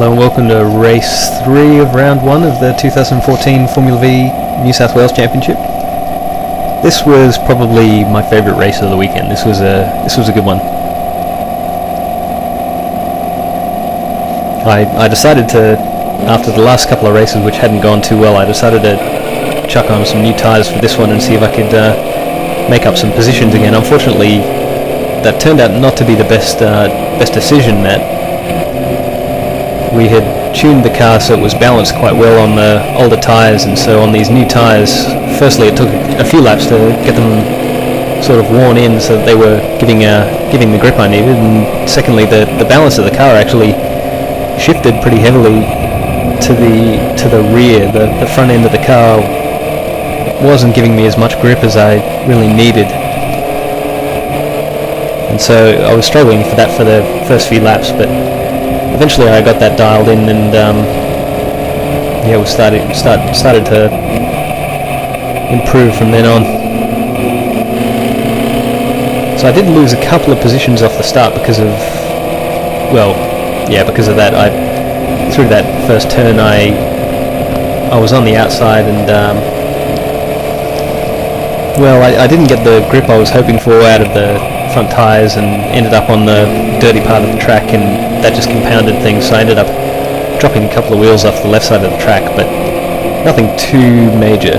Hello and welcome to race 3 of round 1 of the 2014 Formula Vee New South Wales Championship. This was probably my favourite race of the weekend. This was a good one. I decided to, after the last couple of races which hadn't gone too well, I decided to chuck on some new tyres for this one and see if I could make up some positions again. Unfortunately, that turned out not to be the best decision. That we had tuned the car so it was balanced quite well on the older tyres, and so on these new tyres, firstly it took a few laps to get them sort of worn in so that they were giving the grip I needed, and secondly the balance of the car actually shifted pretty heavily to the rear. The front end of the car wasn't giving me as much grip as I really needed, and so I was struggling for that for the first few laps, but eventually I got that dialed in, and we started to improve from then on. So I did lose a couple of positions off the start because of that. Through that first turn I was on the outside, and I didn't get the grip I was hoping for out of the front tyres and ended up on the dirty part of the track, and that just compounded things, so I ended up dropping a couple of wheels off the left side of the track, but nothing too major.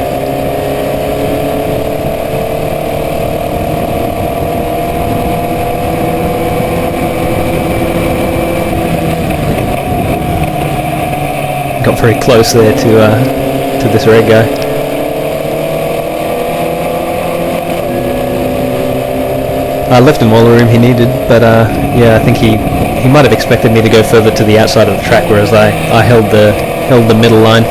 Got very close there to this red guy. I left him all the room he needed, but I think he might have expected me to go further to the outside of the track, whereas I held the middle line.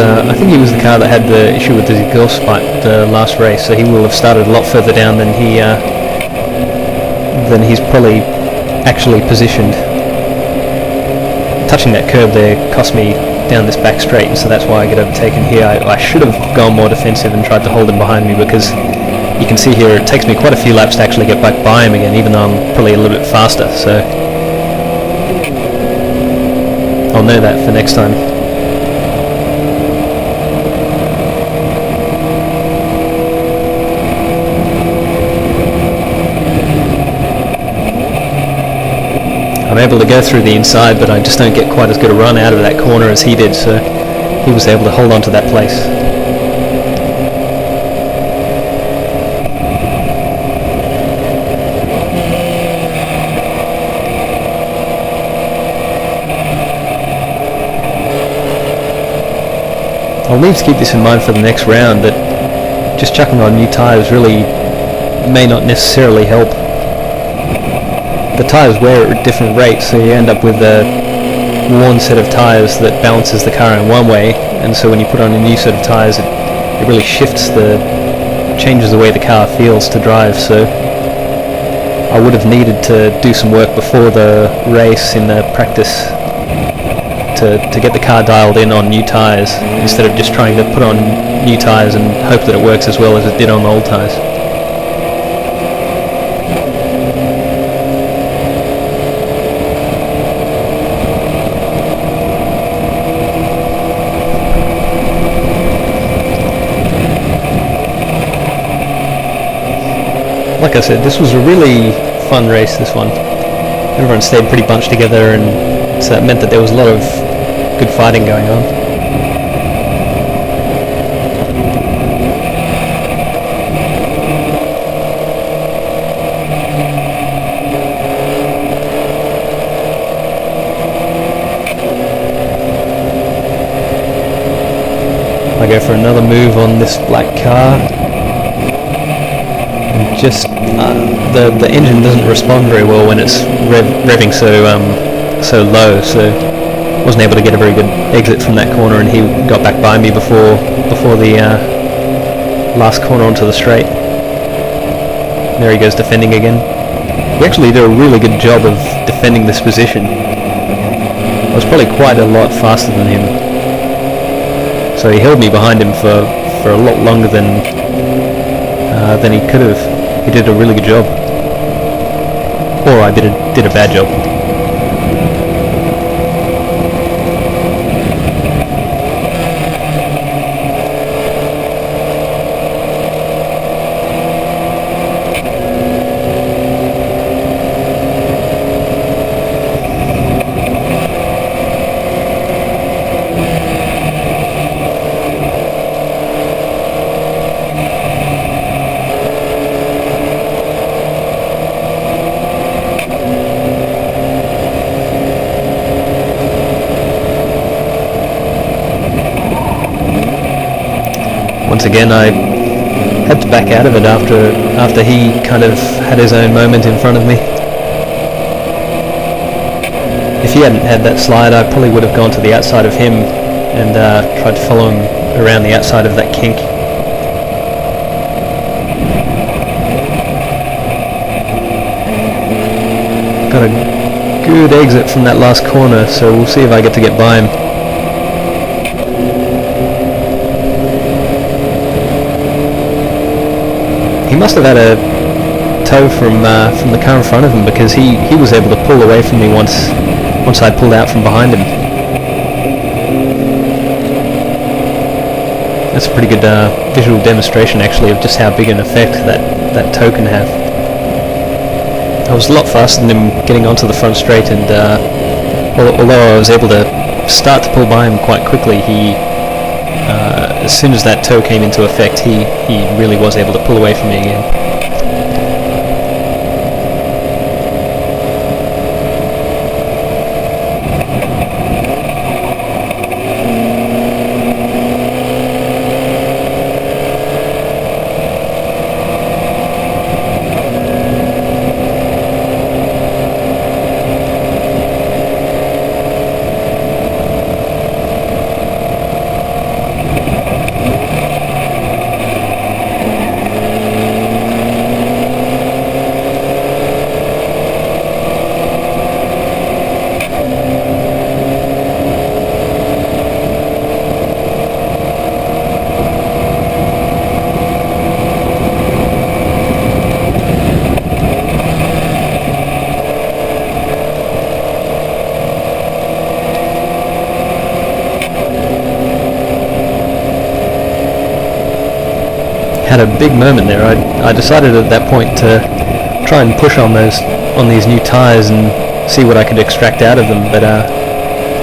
I think he was the car that had the issue with the exhaust pipe the last race, so he will have started a lot further down than he's probably actually positioned. Touching that curb there cost me down this back straight, and so that's why I get overtaken here. I should have gone more defensive and tried to hold him behind me, because you can see here it takes me quite a few laps to actually get back by him again, even though I'm probably a little bit faster, so I'll know that for next time. I'm able to go through the inside, but I just don't get quite as good a run out of that corner as he did, so he was able to hold on to that place. I'll need to keep this in mind for the next round, that just chucking on new tyres really may not necessarily help. The tyres wear at different rates, so you end up with a worn set of tyres that balances the car in one way, and so when you put on a new set of tyres it really changes the way the car feels to drive. So I would have needed to do some work before the race in the practice to get the car dialed in on new tyres, instead of just trying to put on new tyres and hope that it works as well as it did on the old tyres. Like I said, this was a really fun race, this one. Everyone stayed pretty bunched together, and so that meant that there was a lot of good fighting going on. I go for another move on this black car. Just the engine doesn't respond very well when it's revving so low, so wasn't able to get a very good exit from that corner, and he got back by me before the last corner onto the straight. There he goes defending again. We actually did a really good job of defending this position. I was probably quite a lot faster than him. So he held me behind him for a lot longer than he could have. He did a really good job. Or I did a bad job. Once again, I had to back out of it after he kind of had his own moment in front of me. If he hadn't had that slide, I probably would have gone to the outside of him and tried to follow him around the outside of that kink. Got a good exit from that last corner, so we'll see if I get to get by him. He must have had a tow from the car in front of him, because he was able to pull away from me once I pulled out from behind him. That's a pretty good visual demonstration actually of just how big an effect that tow can have. I was a lot faster than him getting onto the front straight, and although I was able to start to pull by him quite quickly, as soon as that tow came into effect, he really was able to pull away from me again. Had a big moment there. I decided at that point to try and push on these new tyres and see what I could extract out of them, but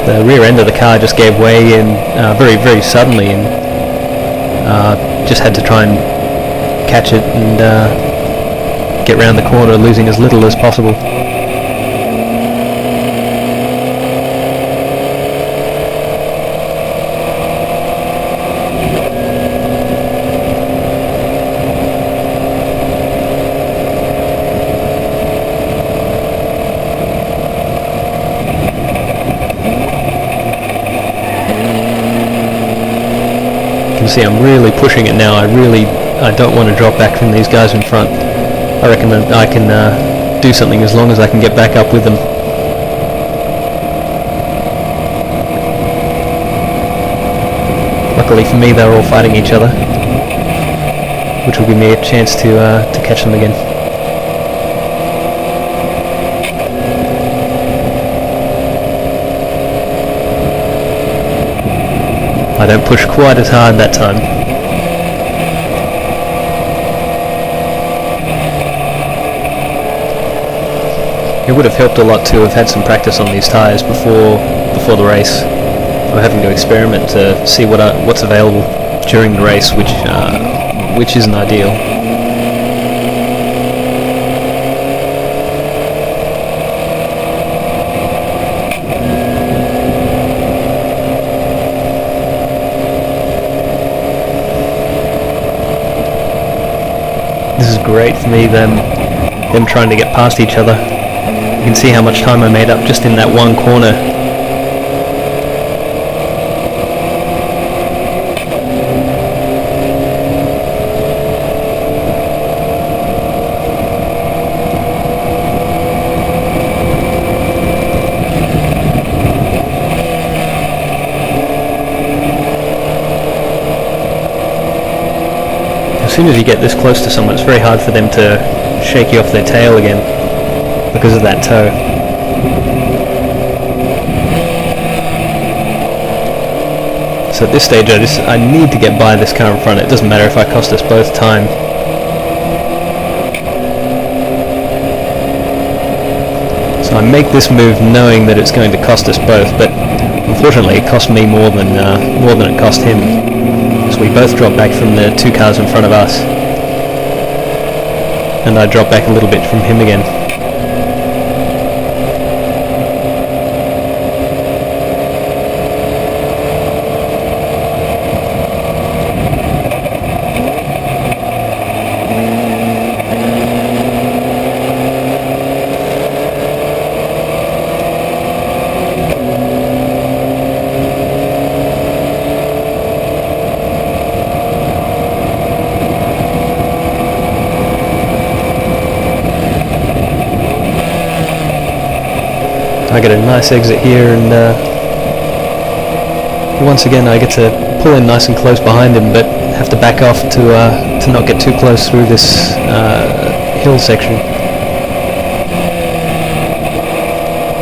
the rear end of the car just gave way and very, very suddenly, and just had to try and catch it and get round the corner, losing as little as possible. You can see I'm really pushing it now. I don't want to drop back from these guys in front. I reckon that I can do something as long as I can get back up with them. Luckily for me, they're all fighting each other, which will give me a chance to catch them again. I don't push quite as hard that time. It would have helped a lot to have had some practice on these tyres before the race. I'm having to experiment to see what's available during the race, which isn't ideal. This is great for me, them trying to get past each other. You can see how much time I made up just in that one corner. soon as you get this close to someone, it's very hard for them to shake you off their tail again because of that toe. So at this stage I need to get by this car in front. It doesn't matter if I cost us both time. So I make this move knowing that it's going to cost us both, but unfortunately it cost me more than it cost him. So we both drop back from the two cars in front of us, and I drop back a little bit from him again. I get a nice exit here, and once again I get to pull in nice and close behind him, but have to back off to not get too close through this hill section.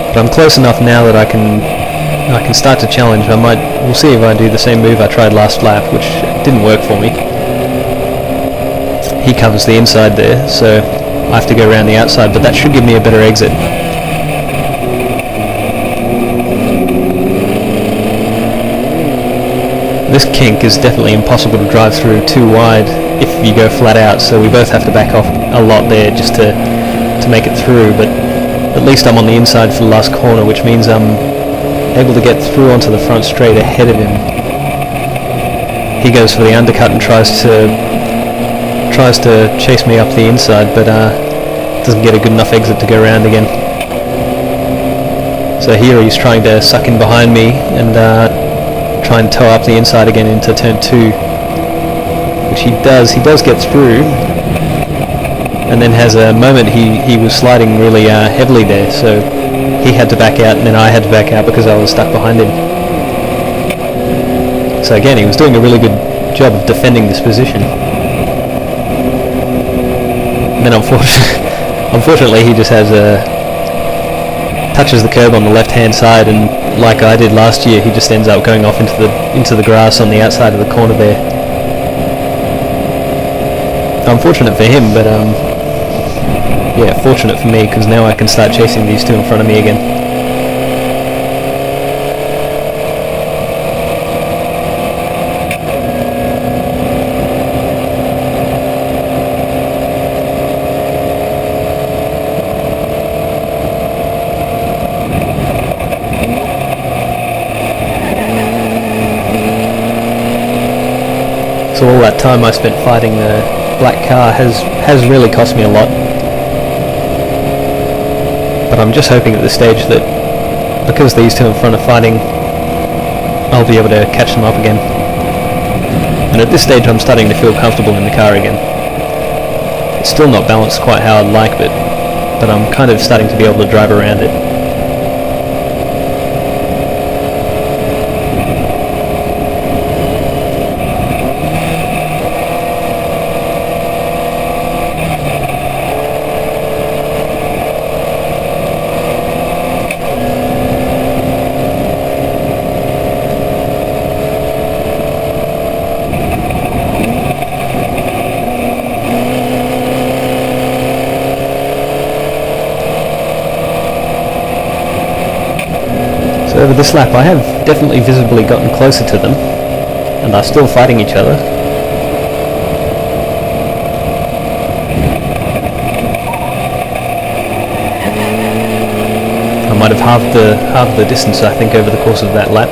But I'm close enough now that I can start to challenge. We'll see if I do the same move I tried last lap, which didn't work for me. He covers the inside there, so I have to go around the outside, but that should give me a better exit. This kink is definitely impossible to drive through too wide if you go flat out, so we both have to back off a lot there just to make it through, but at least I'm on the inside for the last corner, which means I'm able to get through onto the front straight ahead of him. He goes for the undercut and tries to chase me up the inside, but doesn't get a good enough exit to go around again. So here he's trying to suck in behind me and try and tow up the inside again into turn 2, which he does. He does get through, and then has a moment he was sliding really heavily there, so he had to back out, and then I had to back out because I was stuck behind him. So again, he was doing a really good job of defending this position. And then unfortunately he just has touches the curb on the left hand side, and like I did last year, he just ends up going off into the grass on the outside of the corner there. Unfortunate for him, but yeah, fortunate for me, because now I can start chasing these two in front of me again. So all that time I spent fighting the black car has really cost me a lot. But I'm just hoping at this stage that because these two in front are fighting, I'll be able to catch them up again. And at this stage I'm starting to feel comfortable in the car again. It's still not balanced quite how I'd like, but I'm kind of starting to be able to drive around it. So over this lap I have definitely visibly gotten closer to them, and are still fighting each other. I might have halved the distance, I think, over the course of that lap.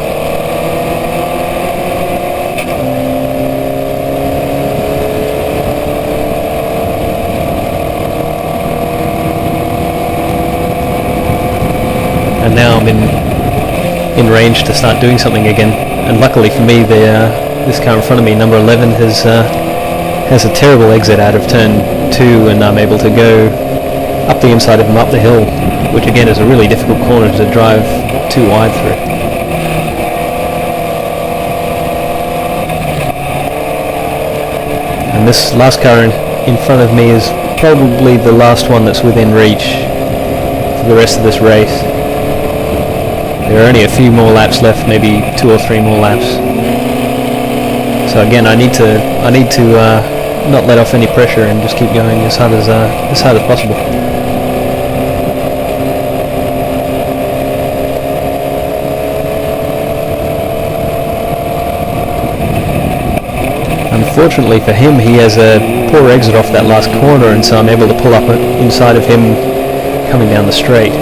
And now I'm in range to start doing something again. And luckily for me, this car in front of me, number 11, has a terrible exit out of turn 2, and I'm able to go up the inside of him, up the hill, which again is a really difficult corner to drive too wide through. And this last car in front of me is probably the last one that's within reach for the rest of this race. There are only a few more laps left, maybe 2 or 3 more laps. So again, I need to not let off any pressure and just keep going as hard as possible. Unfortunately for him, he has a poor exit off that last corner, and so I'm able to pull up inside of him coming down the straight.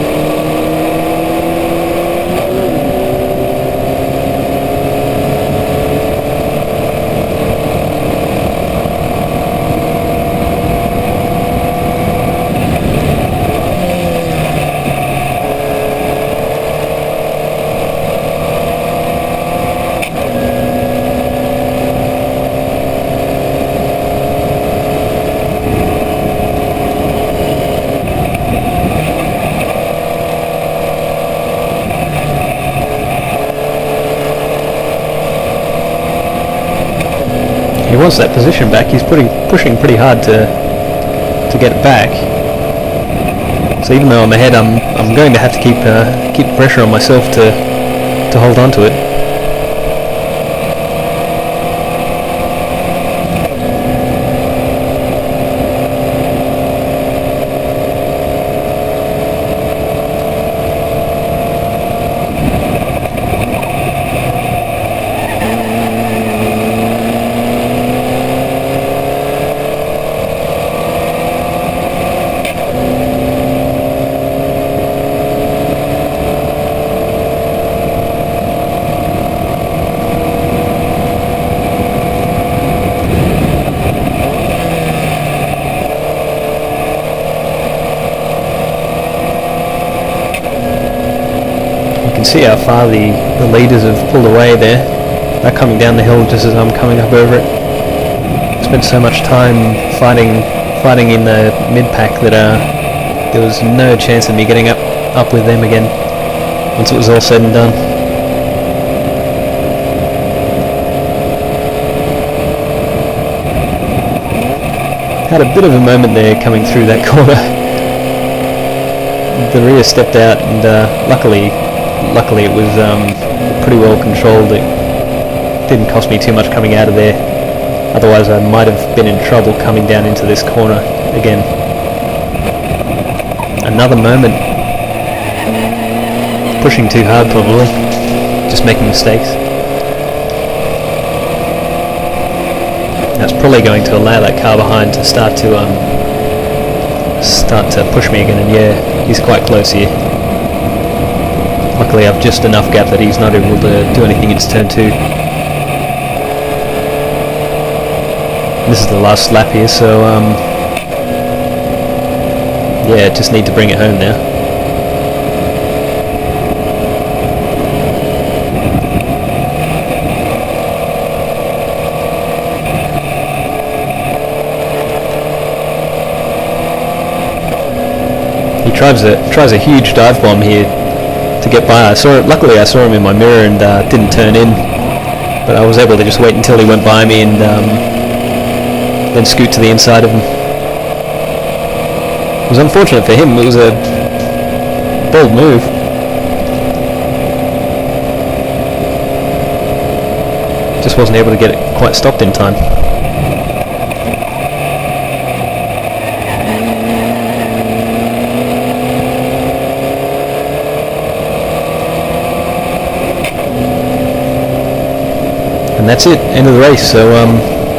He wants that position back. He's pushing pretty hard to get it back. So even though I'm ahead, I'm going to have to keep pressure on myself to hold on to it. You can see how far the leaders have pulled away there. They're coming down the hill just as I'm coming up over it. Spent so much time fighting in the mid-pack that there was no chance of me getting up with them again once it was all said and done. Had a bit of a moment there coming through that corner. The rear stepped out, and luckily it was pretty well controlled. It didn't cost me too much coming out of there. Otherwise I might have been in trouble coming down into this corner again. Another moment. Pushing too hard probably. Just making mistakes. That's probably going to allow that car behind to start to push me again, and yeah, he's quite close here. Luckily I've just enough gap that he's not able to do anything. It's turn 2. This is the last lap here, so yeah, just need to bring it home now. He tries a huge dive bomb here to get by. Luckily I saw him in my mirror and didn't turn in, but I was able to just wait until he went by me and then scoot to the inside of him. It was unfortunate for him. It was a bold move. Just wasn't able to get it quite stopped in time. And that's it, end of the race. So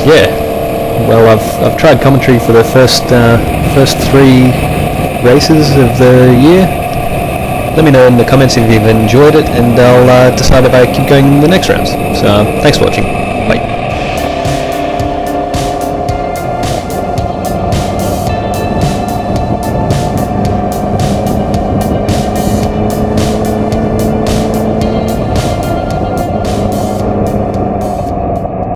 yeah, well, I've tried commentary for the first 3 races of the year. Let me know in the comments if you've enjoyed it, and I'll decide if I keep going in the next rounds. So thanks for watching.